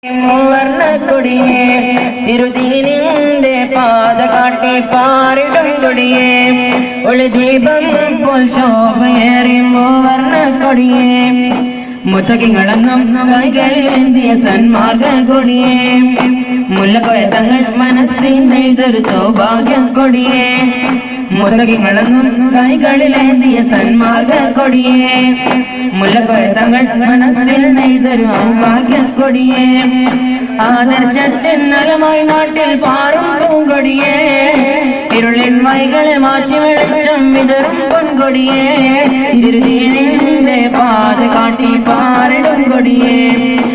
മൂവർണ്ണ കൊടിയേ തിരുതീനിന്റെ പാത കാട്ടി പാറിടും കൊടിയേ ഒരു ദീപം പോൽ ശോഭയേറി മൂവർണ്ണ കൊടിയേ മുത്തകിങ്ങളെന്നും കൈകളിലേന്തിയ സന്മാർഗ കൊടിയേ മുല്ലക്കൊയത്തങ്ങൾ മനസ്സിൽ നെയ്തൊരു സൗഭാഗ്യ കൊടിയേ മുത്തകിങ്ങളെന്നും കൈകളിലേന്തിയ സന്മാർഗ കൊടിയേ മുല്ലക്കൊയത്തങ്ങൾ മനസ്സിൽ നെയ്തൊരു സൗഭാഗ്യ കൊടിയേ ആദർശത്തിൻ നലമായി നാട്ടിൽ പാറും പൂങ്കൊടിയേ ഇരുളിൻ വൈകളെ മാറ്റി വെളിച്ചം വിതറും പൊൻകൊടിയേ ഇരുതീനിന്റെ പാത കാട്ടി പാറിടും കൊടിയേ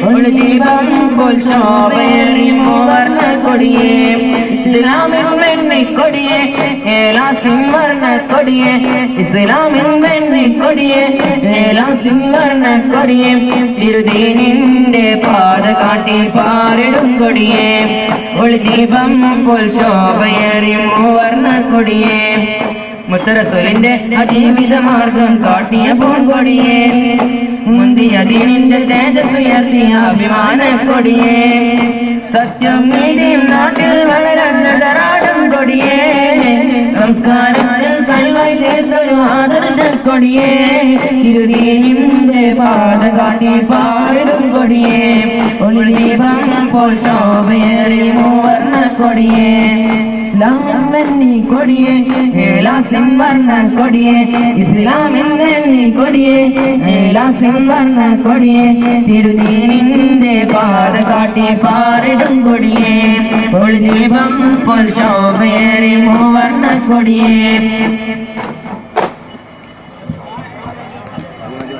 ഒരു ദീപം പോൽ ശോഭയേറി മൂവർണ്ണ കൊടിയേ ഇസ്ലാമിൻ വെണ്ണിക്കൊടിയേ ഏലാസിൻ വർണ്ണ കൊടിയേ ഇസ്ലാമിൻ വെണ്ണിക്കൊടിയേ ഏലാസിൻ വർണ്ണ കൊടിയേ ഇരുതീനിന്റെ പാത കാട്ടി പാറിടും കൊടിയേ ഒരു ദീപം പോൽ ശോഭയേറി മൂവർണ്ണ കൊടിയേ മുത്തറസൂലിന്റെ അജീവിത മാർഗം കാട്ടിയ പൂങ്കൊടിയേ മുന്തിയ ദീനിന്റെ തേജസ് ഉയർത്തിയ അഭിമാന കൊടിയേ സത്യം നീതിയും നാട്ടിൽ വളരാടും കൊടിയേ സംസ്കാരത്തിൽ സൽവായി തീർത്തൊരു ആദർശ കൊടിയേ ഇരുതീനിന്റെ പാത കാട്ടി പാറിടും കൊടിയേ ഒരു ദീപം പോൽ ശോഭയേറി മൂവർണ്ണ കൊടിയേ ഇസ്ലാമിൻ വെണ്ണി കൊടിയേ ഏലാസിൻ വർണ്ണ കൊടിയേ ഇസ്ലാമിൻ വെണ്ണി കൊടിയേ ഏലാസിൻ വർണ്ണ കൊടിയേ തിരുതീനിന്റെ പാത കാട്ടി പാറിടും കൊടിയേ ഒരു ദീപം പോൽ ശോഭയേറി മൂവർണ്ണ കൊടിയേ